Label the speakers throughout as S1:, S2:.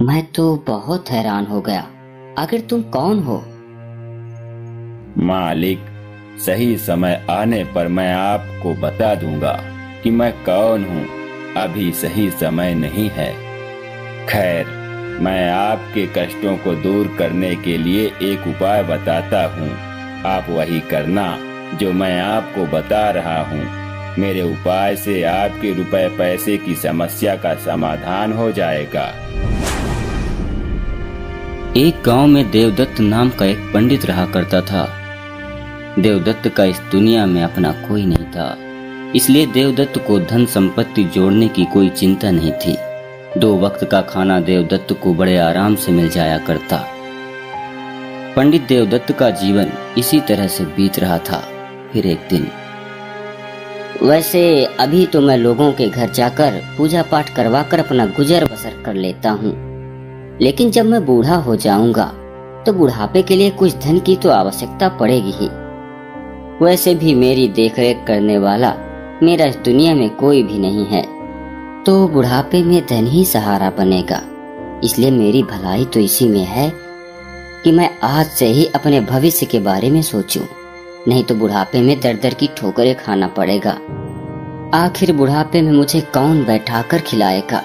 S1: मैं तो बहुत हैरान हो गया। आखिर तुम कौन हो?
S2: मालिक, सही समय आने पर मैं आपको बता दूंगा कि मैं कौन हूँ। अभी सही समय नहीं है। खैर, मैं आपके कष्टों को दूर करने के लिए एक उपाय बताता हूँ। आप वही करना जो मैं आपको बता रहा हूँ। मेरे उपाय से आपके रुपए पैसे की समस्या का समाधान हो जाएगा।
S3: एक गांव में देवदत्त नाम का एक पंडित रहा करता था। देवदत्त का इस दुनिया में अपना कोई नहीं था, इसलिए देवदत्त को धन संपत्ति जोड़ने की कोई चिंता नहीं थी। 2 वक्त का खाना देवदत्त को बड़े आराम से मिल जाया करता। पंडित देवदत्त का जीवन इसी तरह से बीत रहा था। फिर एक दिन,
S1: वैसे अभी तो मैं लोगों के घर जाकर पूजा पाठ करवा कर अपना गुजर बसर कर लेता हूँ, लेकिन जब मैं बूढ़ा हो जाऊंगा तो बुढ़ापे के लिए कुछ धन की तो आवश्यकता पड़ेगी ही। वैसे भी मेरी देखरेख करने वाला मेरा इस दुनिया में कोई भी नहीं है, तो बुढ़ापे में धन ही सहारा बनेगा। इसलिए मेरी भलाई तो इसी में है कि मैं आज से ही अपने भविष्य के बारे में सोचूं, नहीं तो बुढ़ापे में दर दर की ठोकरें खाना पड़ेगा। आखिर बुढ़ापे में मुझे कौन बैठाकर खिलाएगा?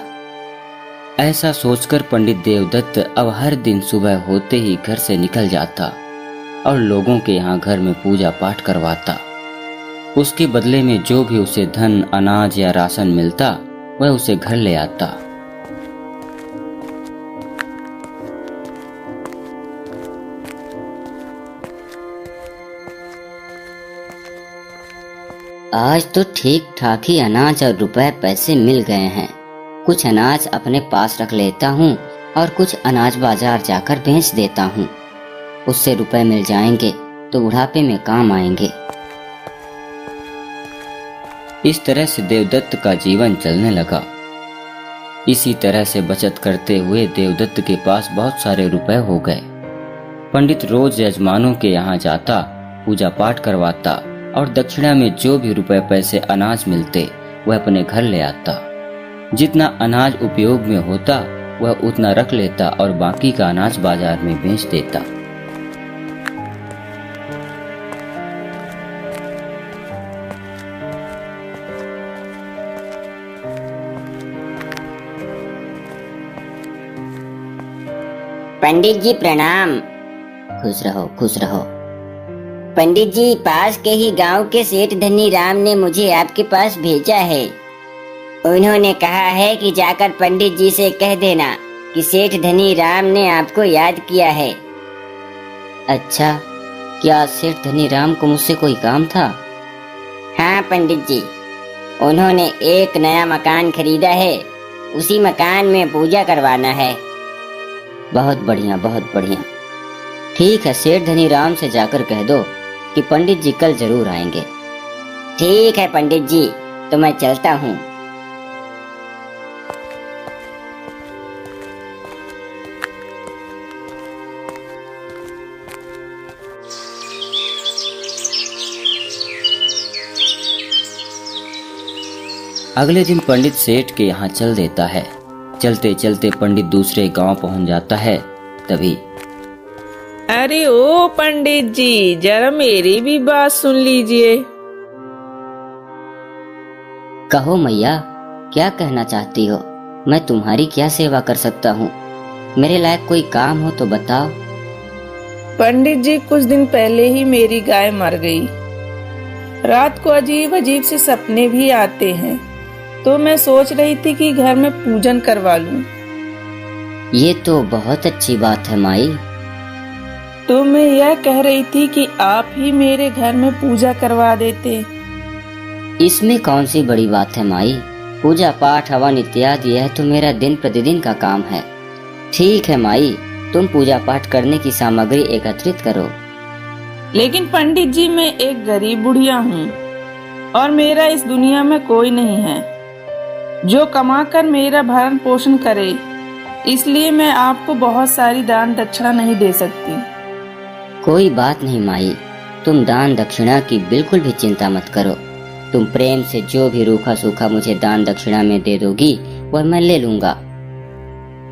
S3: ऐसा सोचकर पंडित देवदत्त अब हर दिन सुबह होते ही घर से निकल जाता और लोगों के यहाँ घर में पूजा पाठ करवाता। उसके बदले में जो भी उसे धन, अनाज या राशन मिलता वह उसे घर ले आता।
S1: आज तो ठीक ठाक ही अनाज और रुपए पैसे मिल गए हैं। कुछ अनाज अपने पास रख लेता हूँ और कुछ अनाज बाजार जाकर बेच देता हूँ। उससे रुपए मिल जाएंगे तो बुढ़ापे में काम आएंगे।
S3: इस तरह से देवदत्त का जीवन चलने लगा। इसी तरह से बचत करते हुए देवदत्त के पास बहुत सारे रुपए हो गए। पंडित रोज यजमानों के यहाँ जाता, पूजा पाठ करवाता और दक्षिणा में जो भी रुपए पैसे अनाज मिलते वह अपने घर ले आता। जितना अनाज उपयोग में होता वह उतना रख लेता और बाकी का अनाज बाजार में बेच देता।
S1: पंडित जी प्रणाम। खुश रहो, खुश रहो। पंडित जी, पास के ही गांव के सेठ धनी राम ने मुझे आपके पास भेजा है। उन्होंने कहा है कि जाकर पंडित जी से कह देना कि सेठ धनी राम ने आपको याद किया है। अच्छा, क्या सेठ धनी राम को मुझसे कोई काम था? हाँ पंडित जी, उन्होंने एक नया मकान खरीदा है, उसी मकान में पूजा करवाना है। बहुत बढ़िया, बहुत बढ़िया। ठीक है, सेठ धनी राम से जाकर कह दो कि पंडित जी कल जरूर आएंगे। ठीक है पंडित जी, तो मैं चलता हूँ।
S3: अगले दिन पंडित सेठ के यहाँ चल देता है। चलते चलते पंडित दूसरे गांव पहुंच जाता है। तभी,
S4: अरे ओ पंडित जी, जरा मेरी भी बात सुन लीजिए।
S1: कहो मैया, क्या कहना चाहती हो? मैं तुम्हारी क्या सेवा कर सकता हूँ? मेरे लायक कोई काम हो तो बताओ।
S4: पंडित जी, कुछ दिन पहले ही मेरी गाय मर गई। रात को अजीब अजीब से सपने भी आते हैं, तो मैं सोच रही थी कि घर में पूजन करवा लूं।
S1: ये तो बहुत अच्छी बात है माई।
S4: तो मैं यह कह रही थी कि आप ही मेरे घर में पूजा करवा देते।
S1: इसमें कौन सी बड़ी बात है माई? पूजा पाठ, हवन इत्यादि यह तो मेरा दिन प्रतिदिन का काम है। ठीक है माई, तुम पूजा पाठ करने की सामग्री एकत्रित करो।
S4: लेकिन पंडित जी, मैं एक गरीब बुढ़िया हूँ और मेरा इस दुनिया में कोई नहीं है जो कमाकर मेरा भरण पोषण करे, इसलिए मैं आपको बहुत सारी दान दक्षिणा नहीं दे सकती।
S1: कोई बात नहीं माई, तुम दान दक्षिणा की बिल्कुल भी चिंता मत करो। तुम प्रेम से जो भी रूखा सूखा मुझे दान दक्षिणा में दे दोगी वह मैं ले लूंगा।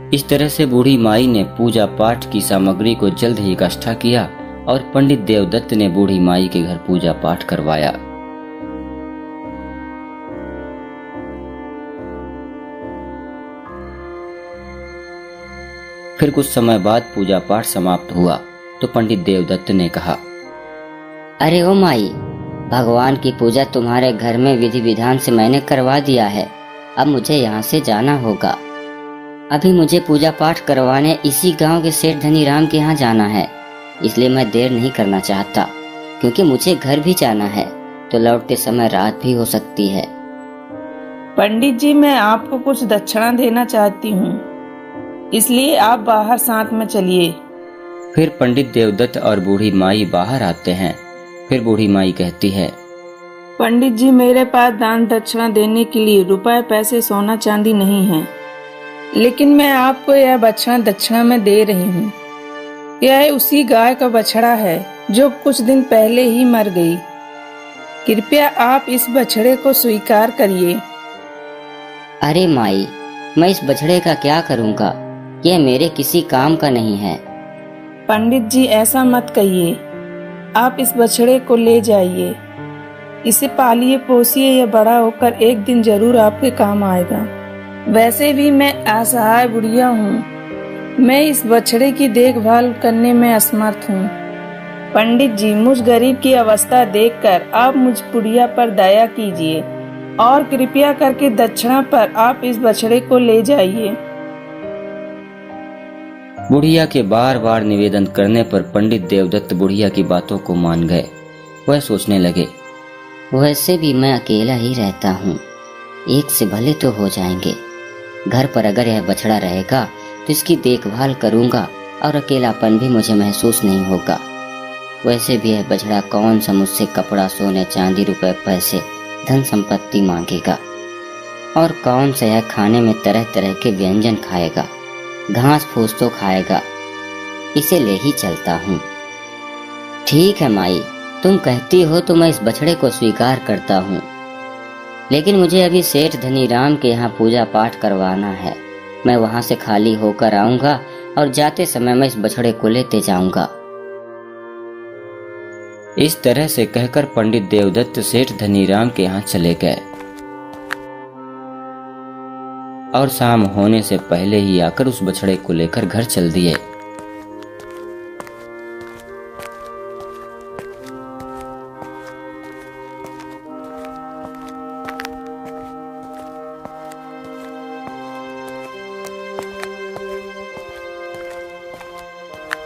S3: इस तरह से बूढ़ी माई ने पूजा पाठ की सामग्री को जल्द ही इकट्ठा किया और पंडित देवदत्त ने बूढ़ी माई के घर पूजा पाठ करवाया। फिर कुछ समय बाद पूजा पाठ समाप्त हुआ तो पंडित देवदत्त ने कहा,
S1: अरे ओ माई, भगवान की पूजा तुम्हारे घर में विधि विधान से मैंने करवा दिया है। अब मुझे यहाँ से जाना होगा। अभी मुझे पूजा पाठ करवाने इसी गांव के सेठ धनीराम के यहाँ जाना है, इसलिए मैं देर नहीं करना चाहता, क्योंकि मुझे घर भी जाना है तो लौटते समय रात भी हो सकती है।
S4: पंडित जी, मैं आपको कुछ दक्षिणा देना चाहती हूँ, इसलिए आप बाहर साथ में चलिए।
S3: फिर पंडित देवदत्त और बूढ़ी माई बाहर आते हैं। फिर बूढ़ी माई कहती है,
S4: पंडित जी, मेरे पास दान दक्षिणा देने के लिए रुपए पैसे सोना चांदी नहीं है, लेकिन मैं आपको यह बछड़ा दक्षिणा में दे रही हूँ। यह उसी गाय का बछड़ा है जो कुछ दिन पहले ही मर गई। कृपया आप इस बछड़े को स्वीकार करिए।
S1: अरे माई, मैं इस बछड़े का क्या करूँगा? यह मेरे किसी काम का नहीं है।
S4: पंडित जी, ऐसा मत कहिए। आप इस बछड़े को ले जाइए, इसे पालिए पोसिए, यह बड़ा होकर एक दिन जरूर आपके काम आएगा। वैसे भी मैं असहाय बुढ़िया हूँ, मैं इस बछड़े की देखभाल करने में असमर्थ हूँ। पंडित जी, मुझ गरीब की अवस्था देखकर आप मुझ बुढ़िया पर दया कीजिए और कृपया करके दक्षिणा पर आप इस बछड़े को ले जाइए।
S3: बुढ़िया के बार बार निवेदन करने पर पंडित देवदत्त बुढ़िया की बातों को मान गए। वह सोचने लगे,
S1: वैसे भी मैं अकेला ही रहता हूँ, एक से भले तो हो जाएंगे। घर पर अगर यह बछड़ा रहेगा तो इसकी देखभाल करूँगा और अकेलापन भी मुझे महसूस नहीं होगा। वैसे भी यह बछड़ा कौन सा मुझसे कपड़ा, सोने, चांदी, रुपए, पैसे, धन संपत्ति मांगेगा, और कौन सा यह खाने में तरह तरह के व्यंजन खाएगा, घास फूस तो खाएगा। इसे ले ही चलता हूँ। ठीक है माई, तुम कहती हो तो मैं इस बछड़े को स्वीकार करता हूँ, लेकिन मुझे अभी सेठ धनीराम के यहाँ पूजा पाठ करवाना है। मैं वहाँ से खाली होकर आऊँगा और जाते समय मैं इस बछड़े को लेते जाऊँगा।
S3: इस तरह से कहकर पंडित देवदत्त सेठ धनीराम के यहाँ चले गए और शाम होने से पहले ही आकर उस बछड़े को लेकर घर चल दिए।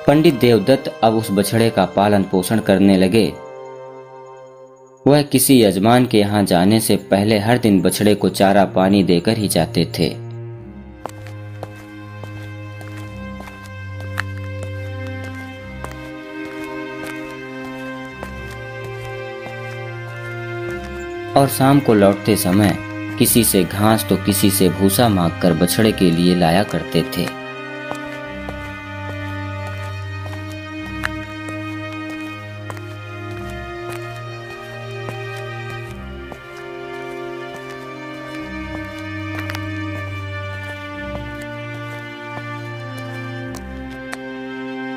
S3: पंडित देवदत्त अब उस बछड़े का पालन पोषण करने लगे। वह किसी यजमान के यहाँ जाने से पहले हर दिन बछड़े को चारा पानी देकर ही जाते थे। और शाम को लौटते समय किसी से घास तो किसी से भूसा मांगकर बछड़े के लिए लाया करते थे।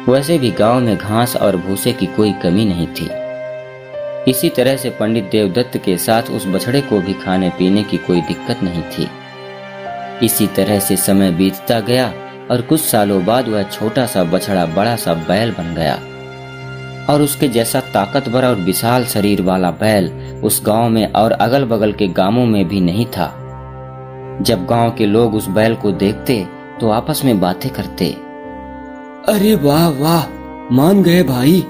S3: वैसे भी गांव में घास और भूसे की कोई कमी नहीं थी। इसी तरह से पंडित देवदत्त के साथ उस बछड़े को भी खाने पीने की कोई दिक्कत नहीं थी। इसी तरह से समय बीतता गया और कुछ सालों बाद वह छोटा सा बछड़ा बड़ा सा बैल बन गया, और उसके जैसा ताकतवर और विशाल शरीर वाला बैल उस गांव में और अगल बगल के गांवों में भी नहीं था। जब गांव के लोग उस बैल को देखते तो आपस में बातें करते,
S5: अरे वाह वाह, मान गए भाई,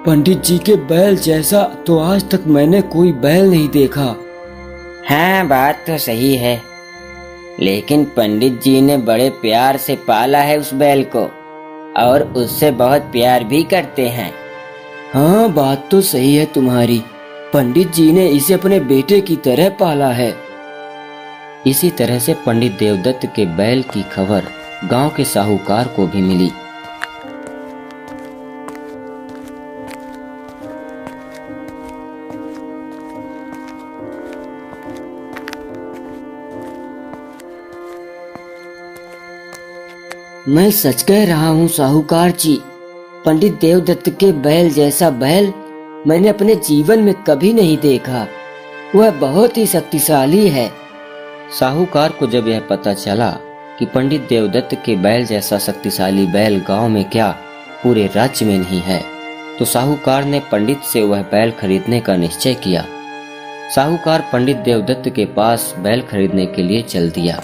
S5: पंडित जी के बैल जैसा तो आज तक मैंने कोई बैल नहीं देखा।
S1: हाँ, बात तो सही है, लेकिन पंडित जी ने बड़े प्यार से पाला है उस बैल को और उससे बहुत प्यार भी करते हैं।
S5: हाँ, बात तो सही है तुम्हारी, पंडित जी ने इसे अपने बेटे की तरह पाला है।
S3: इसी तरह से पंडित देवदत्त के बैल की खबर गांव के साहूकार को भी मिली।
S5: मैं सच कह रहा हूँ साहूकार जी, पंडित देवदत्त के बैल जैसा बैल मैंने अपने जीवन में कभी नहीं देखा। वह बहुत ही शक्तिशाली है।
S3: साहूकार को जब यह पता चला कि पंडित देवदत्त के बैल जैसा शक्तिशाली बैल गांव में क्या पूरे राज्य में नहीं है, तो साहूकार ने पंडित से वह बैल खरीदने का निश्चय किया। साहूकार पंडित देवदत्त के पास बैल खरीदने के लिए चल दिया।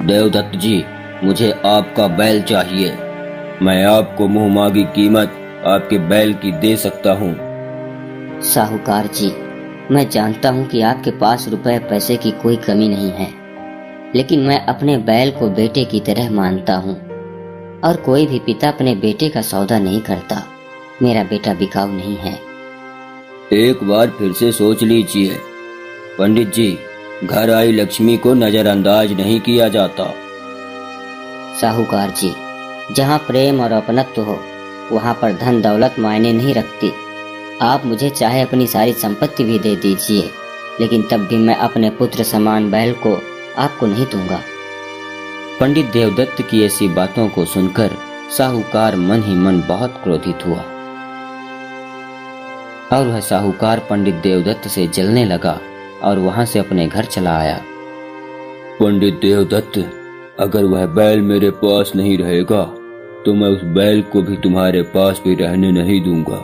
S2: देवदत्त जी, मुझे आपका बैल चाहिए। मैं आपको मुंह मांगी कीमत आपके बैल की दे सकता हूँ।
S1: साहूकार जी, मैं जानता हूँ कि आपके पास रुपए पैसे की कोई कमी नहीं है, लेकिन मैं अपने बैल को बेटे की तरह मानता हूँ और कोई भी पिता अपने बेटे का सौदा नहीं करता। मेरा बेटा बिकाऊ नहीं है।
S2: एक बार फिर से सोच लीजिए पंडित जी, घर आई लक्ष्मी को नजरअंदाज नहीं किया जाता।
S1: साहूकार जी, जहाँ प्रेम और अपनत्व हो वहाँ पर धन दौलत मायने नहीं रखती। आप मुझे चाहे अपनी सारी संपत्ति भी दे दीजिए, लेकिन तब भी मैं अपने पुत्र समान बैल को आपको नहीं दूंगा।
S3: पंडित देवदत्त की ऐसी बातों को सुनकर साहूकार मन ही मन बहुत क्रोधित हुआ और वह साहूकार पंडित देवदत्त से जलने लगा और वहां से अपने घर चला आया।
S2: पंडित देवदत्त, अगर वह बैल मेरे पास नहीं रहेगा तो मैं उस बैल को भी तुम्हारे पास भी रहने नहीं दूंगा।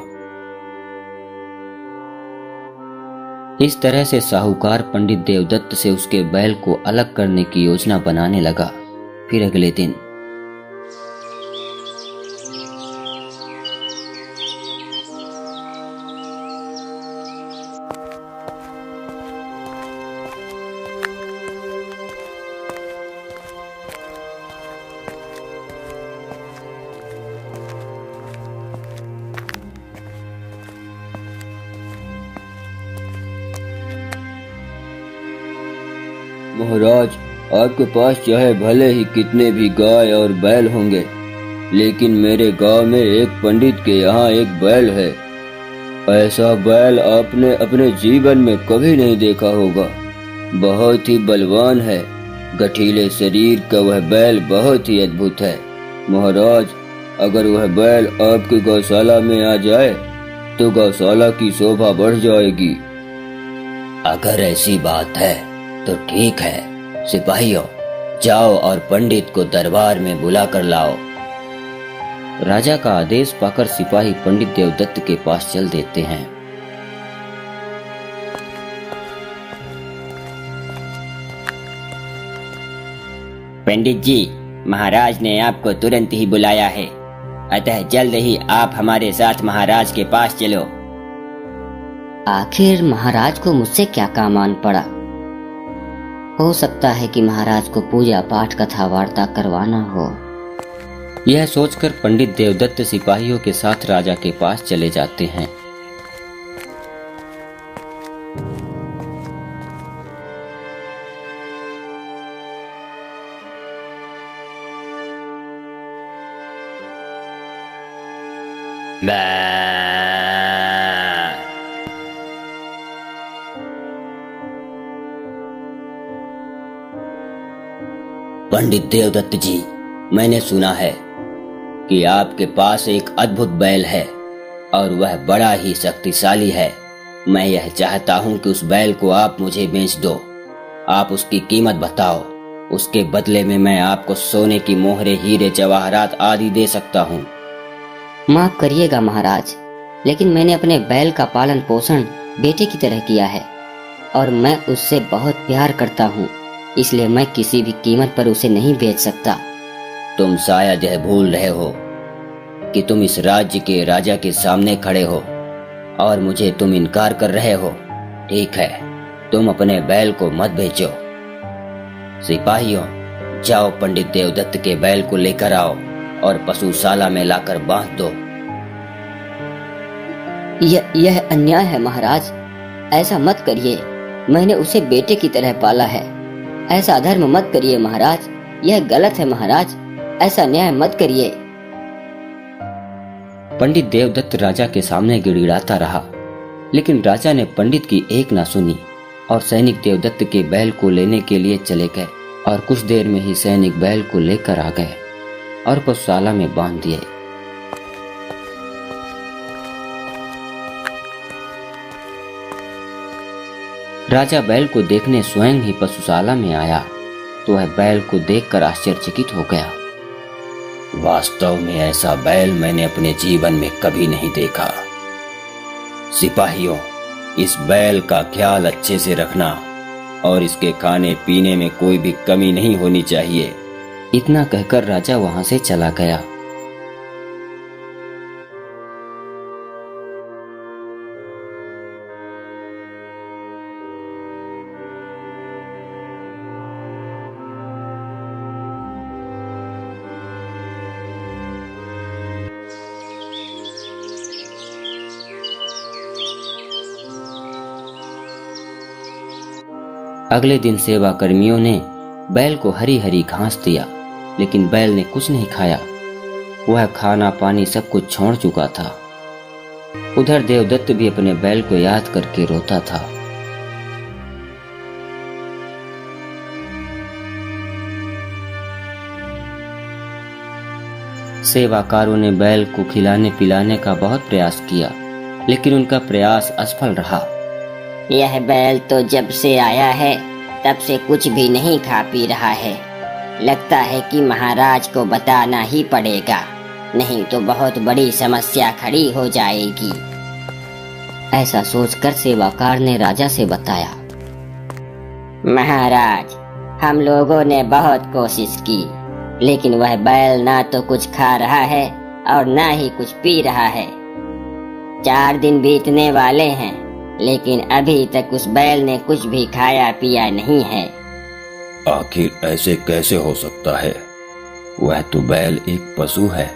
S3: इस तरह से साहूकार पंडित देवदत्त से उसके बैल को अलग करने की योजना बनाने लगा। फिर अगले दिन
S2: महाराज, आपके पास चाहे भले ही कितने भी गाय और बैल होंगे, लेकिन मेरे गांव में एक पंडित के यहाँ एक बैल है। ऐसा बैल आपने अपने जीवन में कभी नहीं देखा होगा। बहुत ही बलवान है। गठीले शरीर का वह बैल बहुत ही अद्भुत है। महाराज, अगर वह बैल आपकी गौशाला में आ जाए तो गौशाला की शोभा बढ़ जाएगी।
S3: अगर ऐसी बात है तो ठीक है। सिपाहियों, जाओ और पंडित को दरबार में बुला कर लाओ। राजा का आदेश पाकर सिपाही पंडित देवदत्त के पास चल देते हैं।
S1: पंडित जी, महाराज ने आपको तुरंत ही बुलाया है, अतः जल्द ही आप हमारे साथ महाराज के पास चलो। आखिर महाराज को मुझसे क्या काम आन पड़ा? हो सकता है कि महाराज को पूजा पाठ कथा वार्ता करवाना हो।
S3: यह सोचकर पंडित देवदत्त सिपाहियों के साथ राजा के पास चले जाते हैं।
S1: पंडित देवदत्त जी, मैंने सुना है कि आपके पास एक अद्भुत बैल है और वह बड़ा ही शक्तिशाली है। मैं यह चाहता हूँ कि उस बैल को आप मुझे बेच दो। आप उसकी कीमत बताओ, उसके बदले में मैं आपको सोने की मोहरे, हीरे, जवाहरात आदि दे सकता हूँ। माफ करिएगा महाराज, लेकिन मैंने अपने बैल का पालन पोषण बेटे की तरह किया है और मैं उससे बहुत प्यार करता हूँ, इसलिए मैं किसी भी कीमत पर उसे नहीं बेच सकता। तुम शायद यह भूल रहे हो कि तुम इस राज्य के राजा के सामने खड़े हो और मुझे तुम इनकार कर रहे हो। ठीक है, तुम अपने बैल को मत बेचो। सिपाहियों, जाओ पंडित देवदत्त के बैल को लेकर आओ और पशुशाला में लाकर बांध दो। यह अन्याय है महाराज, ऐसा मत करिए। मैंने उसे बेटे की तरह पाला है। ऐसा अधर्म मत करिए महाराज, यह गलत है महाराज, ऐसा न्याय मत करिए।
S3: पंडित देवदत्त राजा के सामने गिड़गिड़ाता रहा, लेकिन राजा ने पंडित की एक ना सुनी और सैनिक देवदत्त के बैल को लेने के लिए चले गए और कुछ देर में ही सैनिक बैल को लेकर आ गए और पशुशाला में बांध दिए। राजा बैल को देखने स्वयं ही पशुशाला में आया तो वह बैल को देखकर आश्चर्यचकित हो गया।
S2: वास्तव में ऐसा बैल मैंने अपने जीवन में कभी नहीं देखा। सिपाहियों, इस बैल का ख्याल अच्छे से रखना और इसके खाने पीने में कोई भी कमी नहीं होनी चाहिए।
S3: इतना कहकर राजा वहां से चला गया। अगले दिन सेवा कर्मियों ने बैल को हरी हरी घास दिया, लेकिन बैल ने कुछ नहीं खाया। वह खाना पानी सब कुछ छोड़ चुका था। उधर देवदत्त भी अपने बैल को याद करके रोता था। सेवाकारों ने बैल को खिलाने पिलाने का बहुत प्रयास किया, लेकिन उनका प्रयास असफल रहा।
S1: यह बैल तो जब से आया है तब से कुछ भी नहीं खा पी रहा है। लगता है कि महाराज को बताना ही पड़ेगा, नहीं तो बहुत बड़ी समस्या खड़ी हो जाएगी।
S3: ऐसा सोचकर सेवाकार ने राजा से बताया।
S1: महाराज, हम लोगों ने बहुत कोशिश की, लेकिन वह बैल ना तो कुछ खा रहा है और ना ही कुछ पी रहा है। 4 दिन बीतने वाले हैं, लेकिन अभी तक उस बैल ने कुछ भी खाया पिया नहीं है।
S2: आखिर ऐसे कैसे हो सकता है? वह तो बैल एक पशु है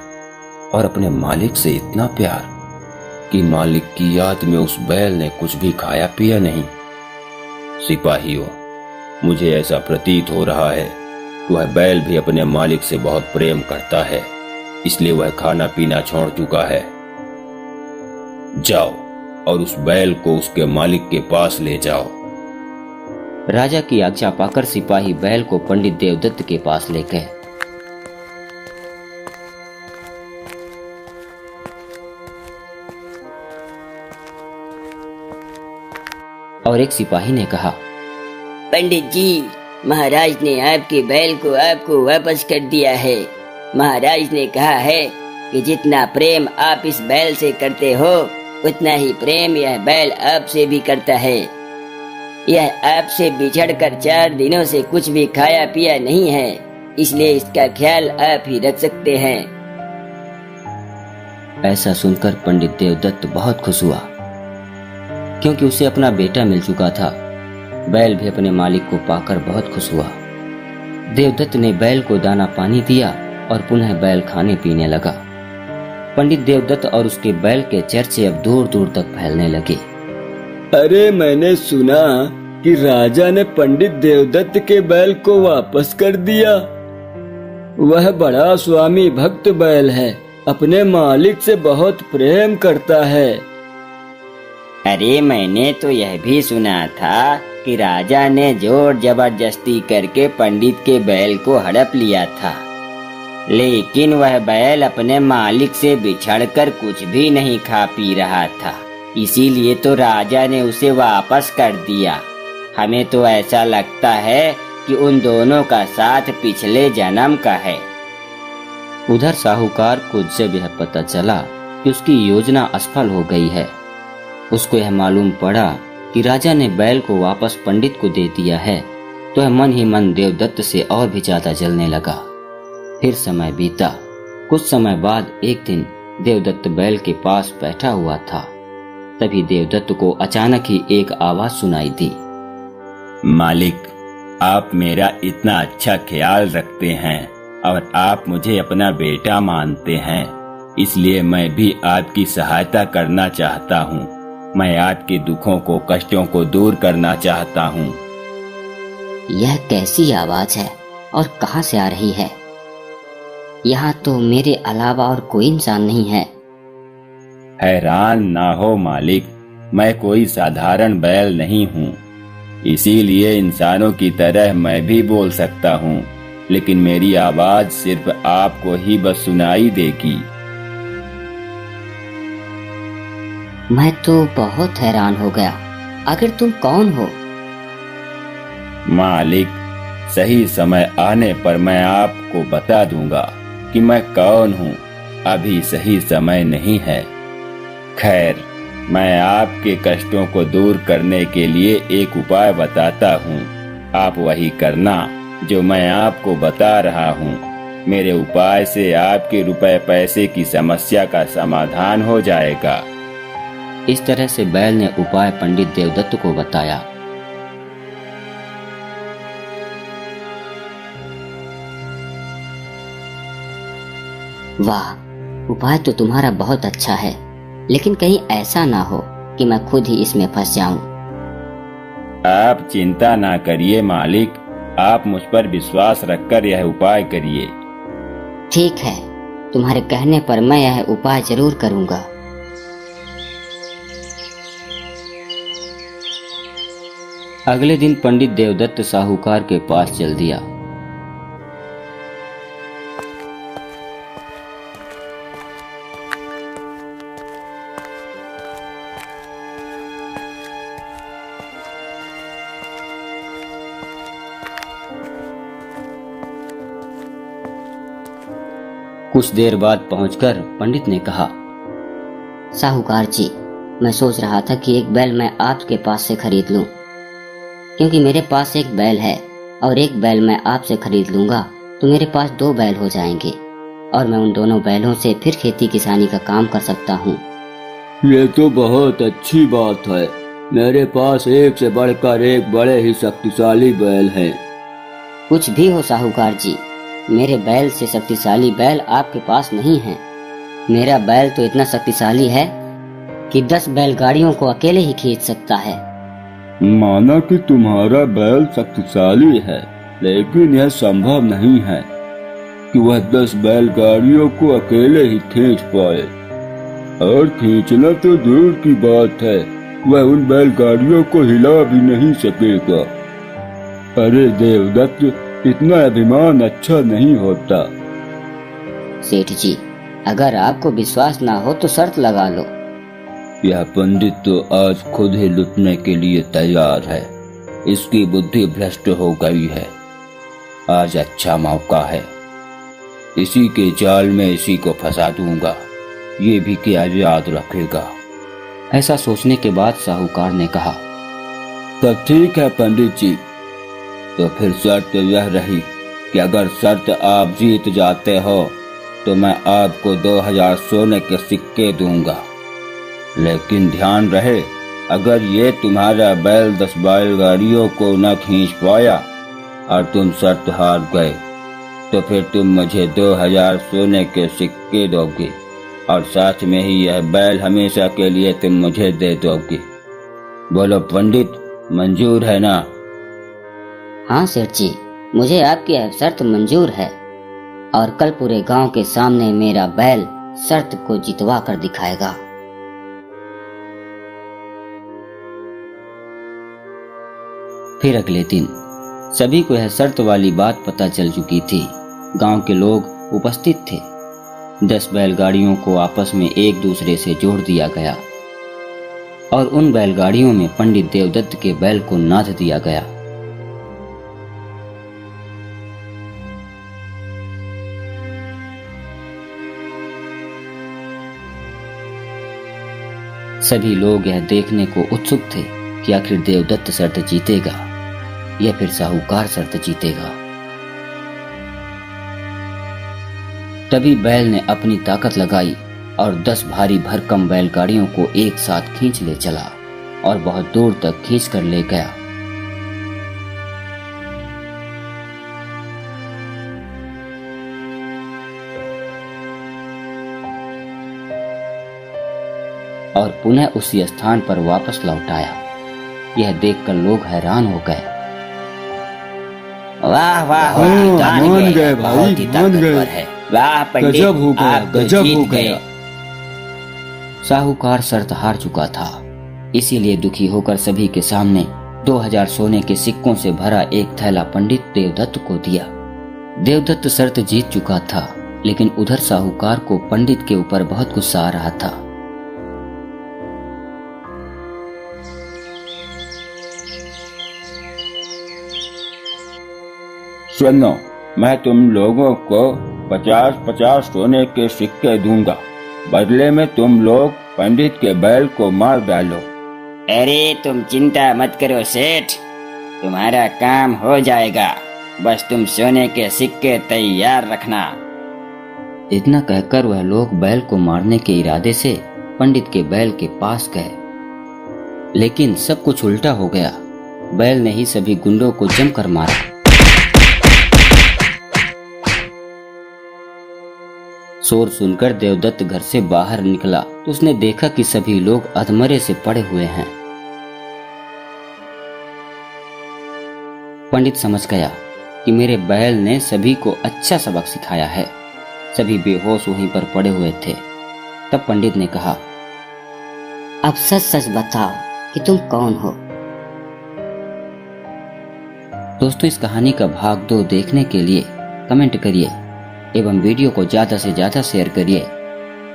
S2: और अपने मालिक से इतना प्यार कि मालिक की याद में उस बैल ने कुछ भी खाया पिया नहीं। सिपाहियों, मुझे ऐसा प्रतीत हो रहा है कि वह बैल भी अपने मालिक से बहुत प्रेम करता है, इसलिए वह खाना पीना छोड़ चुका है। जाओ और उस बैल को उसके मालिक के पास ले जाओ।
S3: राजा की आज्ञा पाकर सिपाही बैल को पंडित देवदत्त के पास ले गए। और एक सिपाही ने कहा,
S1: पंडित जी, महाराज ने आपके बैल को आपको वापस कर दिया है। महाराज ने कहा है कि जितना प्रेम आप इस बैल से करते हो, उतना ही प्रेम यह बैल आपसे भी करता है। यह आपसे बिछड़कर 4 दिनों से कुछ भी खाया पिया नहीं है, इसलिए इसका ख्याल आप ही रख सकते हैं।
S3: ऐसा सुनकर पंडित देवदत्त बहुत खुश हुआ, क्योंकि उसे अपना बेटा मिल चुका था। बैल भी अपने मालिक को पाकर बहुत खुश हुआ। देवदत्त ने बैल को दाना पानी दिया और पुनः बैल खाने पीने लगा। पंडित देवदत्त और उसके बैल के चर्चे अब दूर दूर तक फैलने लगे।
S5: अरे, मैंने सुना कि राजा ने पंडित देवदत्त के बैल को वापस कर दिया। वह बड़ा स्वामी भक्त बैल है, अपने मालिक से बहुत प्रेम करता है।
S1: अरे, मैंने तो यह भी सुना था कि राजा ने जोर जबरदस्ती करके पंडित के बैल को हड़प लिया था, लेकिन वह बैल अपने मालिक से बिछड़कर कुछ भी नहीं खा पी रहा था, इसीलिए तो राजा ने उसे वापस कर दिया। हमें तो ऐसा लगता है कि उन दोनों का साथ पिछले जन्म का है।
S3: उधर साहूकार को जब यह पता चला कि उसकी योजना असफल हो गई है, उसको यह मालूम पड़ा कि राजा ने बैल को वापस पंडित को दे दिया है, तो वह मन ही मन देवदत्त से और भी ज्यादा जलने लगा। फिर समय बीता। कुछ समय बाद एक दिन देवदत्त बैल के पास बैठा हुआ था। तभी देवदत्त को अचानक ही एक आवाज सुनाई दी।
S2: मालिक, आप मेरा इतना अच्छा ख्याल रखते हैं और आप मुझे अपना बेटा मानते हैं, इसलिए मैं भी आपकी सहायता करना चाहता हूँ। मैं आपके दुखों को, कष्टों को दूर करना चाहता हूँ।
S3: यह कैसी आवाज है और कहाँ से आ रही है? यहाँ तो मेरे अलावा और कोई इंसान नहीं है।
S2: हैरान ना हो मालिक, मैं कोई साधारण बैल नहीं हूँ। इसीलिए इंसानों की तरह मैं भी बोल सकता हूँ, लेकिन मेरी आवाज सिर्फ आपको ही बस सुनाई देगी।
S1: मैं तो बहुत हैरान हो गया। आखिर तुम कौन हो?
S2: मालिक, सही समय आने पर मैं आपको बता दूंगा कि मैं कौन हूँ। अभी सही समय नहीं है। खैर, मैं आपके कष्टों को दूर करने के लिए एक उपाय बताता हूँ। आप वही करना जो मैं आपको बता रहा हूँ। मेरे उपाय से आपके रुपए पैसे की समस्या का समाधान हो जाएगा।
S3: इस तरह से बैल ने उपाय पंडित देवदत्त को बताया।
S1: वाह, उपाय तो तुम्हारा बहुत अच्छा है, लेकिन कहीं ऐसा ना हो कि मैं खुद ही इसमें फंस जाऊं।
S2: आप चिंता ना करिए मालिक, आप मुझ पर विश्वास रखकर यह उपाय करिए।
S1: ठीक है, तुम्हारे कहने पर मैं यह उपाय जरूर करूंगा।
S3: अगले दिन पंडित देवदत्त साहूकार के पास चल दिया। कुछ देर बाद पहुंचकर पंडित ने कहा,
S1: साहूकार जी, मैं सोच रहा था कि एक बैल मैं आपके पास से खरीद लूं, क्योंकि मेरे पास एक बैल है और एक बैल मैं आपसे खरीद लूंगा तो मेरे पास 2 बैल हो जाएंगे और मैं उन दोनों बैलों से फिर खेती किसानी का काम कर सकता हूँ।
S5: ये तो बहुत अच्छी बात है। मेरे पास एक से बढ़कर एक बड़े ही शक्तिशाली बैल हैं।
S1: कुछ भी हो साहूकार जी, मेरे बैल से शक्तिशाली बैल आपके पास नहीं है। मेरा बैल तो इतना शक्तिशाली है कि 10 बैलगाड़ियों को अकेले ही खींच सकता है।
S5: माना कि तुम्हारा बैल शक्तिशाली है, लेकिन यह संभव नहीं है कि वह 10 बैलगाड़ियों को अकेले ही खींच पाए। और खींचना तो दूर की बात है, वह उन बैलगाड़ियों को हिला भी नहीं सकेगा। अरे देवदत्त, इतना अभिमान अच्छा नहीं होता।
S1: सेठ जी, अगर आपको विश्वास ना हो तो शर्त लगा लो।
S5: यह पंडित तो आज खुद ही लुटने के लिए तैयार है। इसकी बुद्धि भ्रष्ट हो गई है। आज अच्छा मौका है, इसी के जाल में इसी को फंसा दूंगा। ये भी क्या याद रखेगा।
S3: ऐसा सोचने के बाद साहूकार ने कहा,
S5: तो ठीक है पंडित जी, तो फिर शर्त यह रही कि अगर शर्त आप जीत जाते हो तो मैं आपको 2000 सोने के सिक्के दूंगा। लेकिन ध्यान रहे, अगर ये तुम्हारा बैल 10 बैलगाड़ियों को न खींच पाया और तुम शर्त हार गए तो फिर तुम मुझे 2000 सोने के सिक्के दोगे और साथ में ही यह बैल हमेशा के लिए तुम मुझे दे दोगे। बोलो पंडित, मंजूर है ना?
S1: हाँ सेठ जी, मुझे आपकी यह शर्त मंजूर है और कल पूरे गांव के सामने मेरा बैल शर्त को जितवा कर दिखाएगा।
S3: फिर अगले दिन सभी को यह शर्त वाली बात पता चल चुकी थी। गांव के लोग उपस्थित थे। 10 बैलगाड़ियों को आपस में एक दूसरे से जोड़ दिया गया और उन बैलगाड़ियों में पंडित देवदत्त के बैल को नाद दिया गया। सभी लोग यह देखने को उत्सुक थे कि आखिर देवदत्त शर्त जीतेगा या फिर साहूकार शर्त जीतेगा। तभी बैल ने अपनी ताकत लगाई और 10 भारी भरकम बैलगाड़ियों को एक साथ खींच ले चला और बहुत दूर तक खींच कर ले गया। और पुनः उसी स्थान पर वापस लौट आया। यह देखकर लोग हैरान हो गए।
S1: वाह वाह,
S5: मान गए भाई, मान गए।
S1: वाह पंडित,
S5: गजब हो गया,
S1: आप तो
S5: गजब
S1: जीत
S5: हो
S1: गए।
S5: गया।
S3: साहूकार शर्त हार चुका था, इसीलिए दुखी होकर सभी के सामने 2000 सोने के सिक्कों से भरा एक थैला पंडित देवदत्त को दिया। देवदत्त शर्त जीत चुका था, लेकिन उधर साहूकार को पंडित के ऊपर बहुत गुस्सा आ रहा था।
S2: सुनो, मैं तुम लोगों को 50-50 सोने के सिक्के दूंगा। बदले में तुम लोग पंडित के बैल को मार डालो।
S1: अरे तुम चिंता मत करो सेठ, तुम्हारा काम हो जाएगा। बस तुम सोने के सिक्के तैयार रखना।
S3: इतना कहकर वह लोग बैल को मारने के इरादे से पंडित के बैल के पास गए, लेकिन सब कुछ उल्टा हो गया। बैल ने ही सभी गुंडों को जमकर मारा। शोर सुनकर देवदत्त घर से बाहर निकला तो उसने देखा कि सभी लोग अधमरे से पड़े हुए हैं। पंडित समझ गया कि मेरे बैल ने सभी को अच्छा सबक सिखाया है। सभी बेहोश वहीं पर पड़े हुए थे। तब पंडित ने कहा,
S1: अब सच सच बताओ कि तुम कौन हो।
S3: दोस्तों, इस कहानी का भाग 2 देखने के लिए कमेंट करिए एवं वीडियो को ज्यादा से ज्यादा शेयर करिए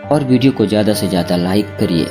S3: और वीडियो को ज्यादा से ज्यादा लाइक करिए।